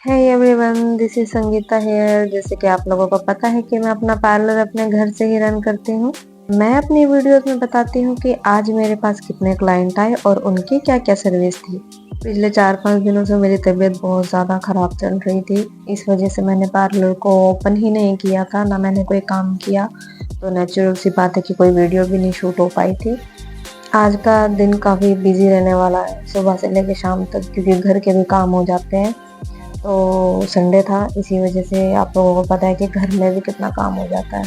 Hey everyone, this is Sangeeta here. जैसे कि आप लोगों को पता है कि मैं अपना पार्लर अपने घर से ही रन करती हूँ। मैं अपनी वीडियोस में बताती हूँ कि आज मेरे पास कितने क्लाइंट आए और उनकी क्या क्या सर्विस थी। पिछले 4-5 दिनों से मेरी तबीयत बहुत ज़्यादा ख़राब चल रही थी। इस वजह से मैंने पार्लर को ओपन ही नहीं किया था, ना मैंने कोई काम किया। तो नेचुरल सी बात है कि कोई वीडियो भी नहीं शूट हो पाई थी। आज का दिन काफ़ी बिजी रहने वाला है, सुबह से लेकर शाम तक, क्योंकि घर के भी काम हो जाते हैं। तो संडे था, इसी वजह से आप लोगों को पता है कि घर में भी कितना काम हो जाता है।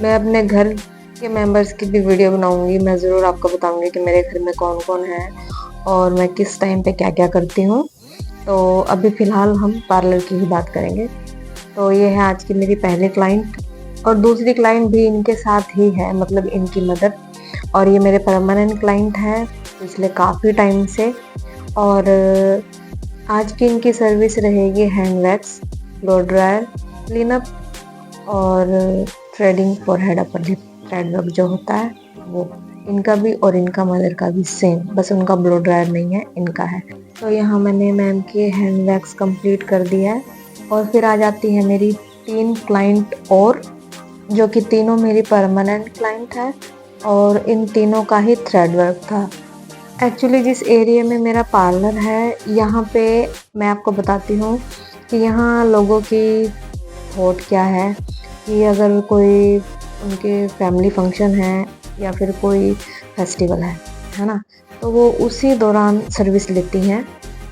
मैं अपने घर के मेंबर्स की भी वीडियो बनाऊंगी। मैं ज़रूर आपको बताऊंगी कि मेरे घर में कौन कौन है और मैं किस टाइम पे क्या क्या करती हूँ। तो अभी फ़िलहाल हम पार्लर की ही बात करेंगे। तो ये है आज की मेरी पहली क्लाइंट और दूसरी क्लाइंट भी इनके साथ ही है, मतलब इनकी मदद। और ये मेरे परमानेंट क्लाइंट है पिछले काफ़ी टाइम से। और आज की इनकी सर्विस रहेगी hand wax, blow dryer, cleanup और threading forehead upper lip. Thread work जो होता है वो इनका भी और इनका मदर का भी सेम, बस उनका ब्लो ड्रायर नहीं है, इनका है। तो यहाँ मैंने मैम की हैंड वैक्स कंप्लीट कर दिया है। और फिर आ जाती है मेरी 3 क्लाइंट और, जो कि तीनों मेरी परमानेंट क्लाइंट है और इन तीनों का ही थ्रेड वर्क था। एक्चुअली जिस एरिया में मेरा पार्लर है, यहाँ पे मैं आपको बताती हूँ कि यहाँ लोगों की थॉट क्या है कि अगर कोई उनके फैमिली फंक्शन है या फिर कोई फेस्टिवल है ना, तो वो उसी दौरान सर्विस लेती हैं।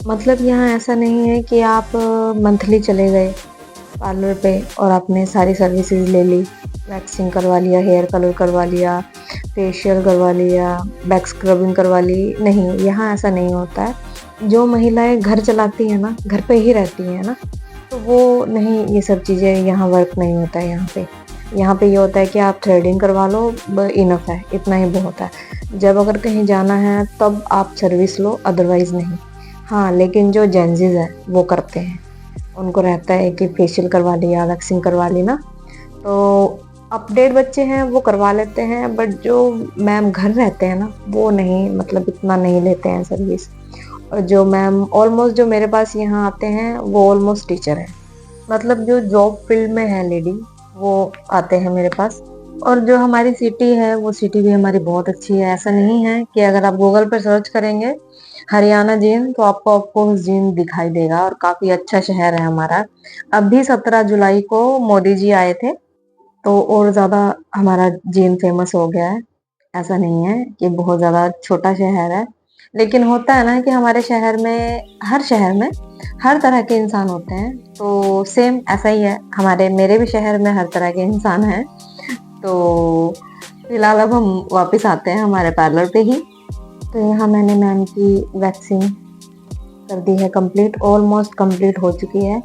मतलब यहाँ ऐसा नहीं है कि आप मंथली चले गए पार्लर पे और आपने सारी सर्विसेज ले ली, वैक्सिंग करवा लिया, हेयर कलर करवा लिया, फेशियल करवा लिया, बैक स्क्रबिंग करवा ली। नहीं, यहाँ ऐसा नहीं होता है। जो महिलाएं घर चलाती हैं ना, घर पे ही रहती हैं ना, तो वो नहीं, ये सब चीज़ें यहाँ वर्क नहीं होता है। यहाँ पे ये होता है कि आप थ्रेडिंग करवा लो, इनफ है, इतना ही बहुत है। जब अगर कहीं जाना है तब आप सर्विस लो, अदरवाइज़ नहीं। हाँ, लेकिन जो जेंट्स है वो करते हैं, उनको रहता है कि फेशियल करवा लिया, वैक्सिंग करवा ली ना, तो अपडेट बच्चे हैं वो करवा लेते हैं। बट जो मैम घर रहते हैं ना, वो नहीं, मतलब इतना नहीं लेते हैं सर्विस। और जो मैम ऑलमोस्ट जो मेरे पास यहाँ आते हैं वो ऑलमोस्ट टीचर हैं, मतलब जो जॉब फील्ड में है लेडी, वो आते हैं मेरे पास। और जो हमारी सिटी है, वो सिटी भी हमारी बहुत अच्छी है। ऐसा नहीं है कि अगर आप गूगल पर सर्च करेंगे हरियाणा जींद तो आपको जींद दिखाई देगा, और काफी अच्छा शहर है हमारा। अभी 17 जुलाई को मोदी जी आए थे, तो और ज़्यादा हमारा जींद फेमस हो गया है। ऐसा नहीं है कि बहुत ज़्यादा छोटा शहर है, लेकिन होता है ना कि हमारे शहर में हर तरह के इंसान होते हैं। तो सेम ऐसा ही है, मेरे भी शहर में हर तरह के इंसान हैं। तो फिलहाल अब हम वापस आते हैं हमारे पार्लर पे ही। तो यहाँ मैंने मैम की वैक्सिंग कर दी है कंप्लीट, ऑलमोस्ट कंप्लीट हो चुकी है।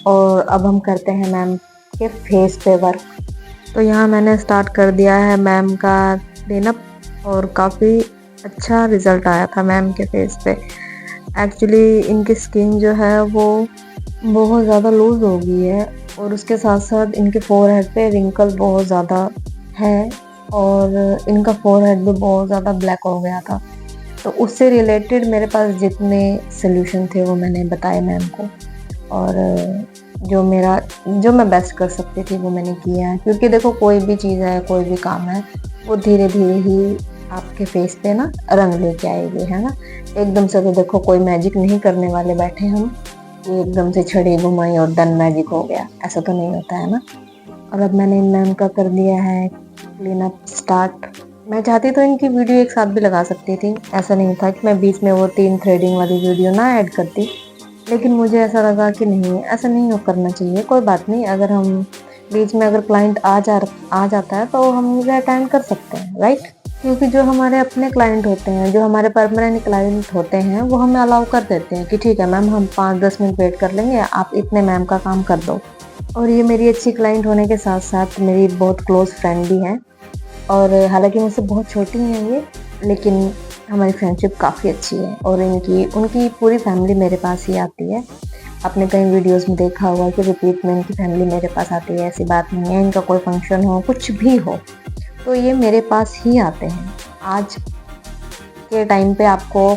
और अब हम करते हैं मैम के फेस पे वर्क। तो यहाँ मैंने स्टार्ट कर दिया है मैम का क्लीनअप और काफ़ी अच्छा रिजल्ट आया था मैम के फेस पे। एक्चुअली इनकी स्किन जो है वो बहुत ज़्यादा लूज हो गई है, और उसके साथ साथ इनके फोरहेड पे रिंकल बहुत ज़्यादा है, और इनका फोरहेड भी बहुत ज़्यादा ब्लैक हो गया था। तो उससे रिलेटेड मेरे पास जितने सोल्यूशन थे वो मैंने बताए मैम को, और जो मैं बेस्ट कर सकती थी वो मैंने किया है। क्योंकि देखो, कोई भी चीज़ है, कोई भी काम है, वो धीरे धीरे ही आपके फेस पे ना रंग लेके आएगी, है ना। एकदम से तो देखो कोई मैजिक नहीं करने वाले बैठे हम, कि एकदम से छड़ी घुमाई और डन मैजिक हो गया, ऐसा तो नहीं होता है ना। और अब मैंने मैम का कर दिया है क्लीन अप स्टार्ट। मैं चाहती तो इनकी वीडियो एक साथ भी लगा सकती थी, ऐसा नहीं था कि मैं बीच में वो 3 थ्रेडिंग वाली वीडियो ना ऐड करती, लेकिन मुझे ऐसा लगा कि नहीं, ऐसा नहीं करना चाहिए। कोई बात नहीं, अगर हम बीच में अगर क्लाइंट आ जाता है तो हम उसे अटेंड कर सकते हैं, राइट। क्योंकि जो हमारे अपने क्लाइंट होते हैं, जो हमारे परमानेंट क्लाइंट होते हैं, वो हमें अलाउ कर देते हैं कि ठीक है मैम, हम 5-10 मिनट वेट कर लेंगे, आप इतने मैम का काम कर दो। और ये मेरी अच्छी क्लाइंट होने के साथ साथ मेरी बहुत क्लोज फ्रेंड भी हैं। और हालांकि मुझसे बहुत छोटी हैं ये, लेकिन हमारी फ्रेंडशिप काफ़ी अच्छी है। और उनकी पूरी फैमिली मेरे पास ही आती है। आपने कई वीडियोस में देखा होगा कि रिपीट में इनकी फैमिली मेरे पास आती है, ऐसी बात नहीं है। इनका कोई फंक्शन हो, कुछ भी हो, तो ये मेरे पास ही आते हैं। आज के टाइम पे आपको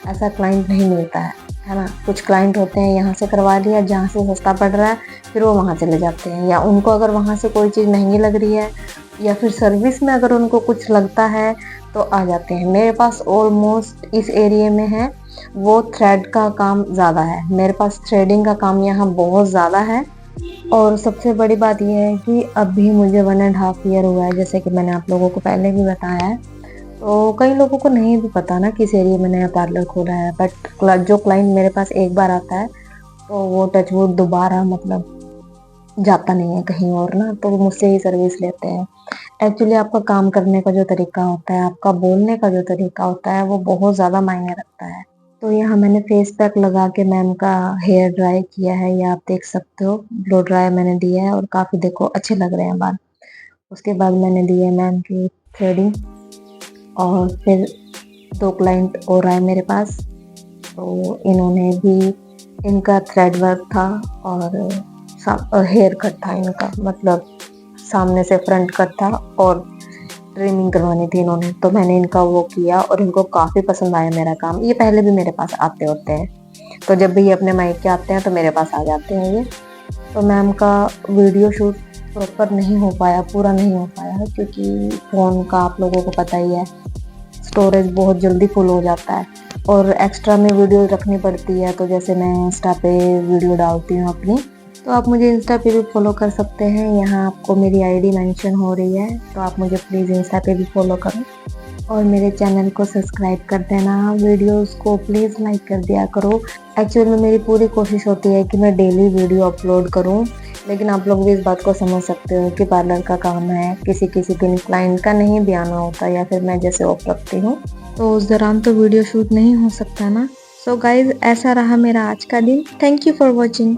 ऐसा क्लाइंट नहीं मिलता है है ना। कुछ क्लाइंट होते हैं यहाँ से करवा लिया, जहाँ से सस्ता पड़ रहा है फिर वो वहाँ चले जाते हैं, या उनको अगर वहाँ से कोई चीज़ महंगी लग रही है या फिर सर्विस में अगर उनको कुछ लगता है तो आ जाते हैं। मेरे पास ऑलमोस्ट इस एरिया में है वो थ्रेड का काम ज़्यादा है, मेरे पास थ्रेडिंग का काम यहाँ बहुत ज़्यादा है। और सबसे बड़ी बात यह है कि अभी मुझे 1.5 ईयर हुआ है, जैसे कि मैंने आप लोगों को पहले भी बताया है। तो कई लोगों को नहीं भी पता ना किस एरिया में नया पार्लर खोला है, बट जो क्लाइंट मेरे पास एक बार आता है तो वो टचवुड दोबारा मतलब जाता नहीं है कहीं और ना, तो वो मुझसे ही सर्विस लेते हैं। एक्चुअली आपका काम करने का जो तरीका होता है, आपका बोलने का जो तरीका होता है, वो बहुत ज़्यादा मायने रखता है। तो यहाँ मैंने फेस पैक लगा के मैम का हेयर ड्राई किया है, ये आप देख सकते हो। ब्लो ड्राई मैंने दिया है और काफ़ी देखो अच्छे लग रहे हैं बाल। उसके बाद मैंने दी है मैम की थ्रेडिंग, और फिर 2 क्लाइंट और आए मेरे पास, तो इन्होंने भी, इनका थ्रेड वर्क था और हेयर कट था इनका, मतलब सामने से फ्रंट कट था और ट्रिमिंग करवानी थी इन्होंने, तो मैंने इनका वो किया और इनको काफ़ी पसंद आया मेरा काम। ये पहले भी मेरे पास आते होते हैं, तो जब भी ये अपने मायके आते हैं तो मेरे पास आ जाते हैं ये। तो मैम का वीडियो शूट प्रॉपर नहीं हो पाया, पूरा नहीं हो पाया है, क्योंकि फ़ोन का आप लोगों को पता ही है, स्टोरेज बहुत जल्दी फुल हो जाता है और एक्स्ट्रा में वीडियो रखनी पड़ती है। तो जैसे मैं इंस्टा पे वीडियो डालती हूँ अपनी, तो आप मुझे इंस्टा पे भी फॉलो कर सकते हैं, यहाँ आपको मेरी आईडी मेंशन हो रही है, तो आप मुझे प्लीज़ इंस्टा पे भी फॉलो करो और मेरे चैनल को सब्सक्राइब कर देना। वीडियोस को प्लीज़ लाइक कर दिया करो। एक्चुअली में मेरी पूरी कोशिश होती है कि मैं डेली वीडियो अपलोड करूं, लेकिन आप लोग भी इस बात को समझ सकते हो कि पार्लर का काम है, किसी किसी दिन क्लाइंट का नहीं भी आना होता, या फिर मैं जैसे ऑफ रखती हूँ तो उस दौरान तो वीडियो शूट नहीं हो सकता ना। सो गाइज, ऐसा रहा मेरा आज का दिन। Thank you for watching.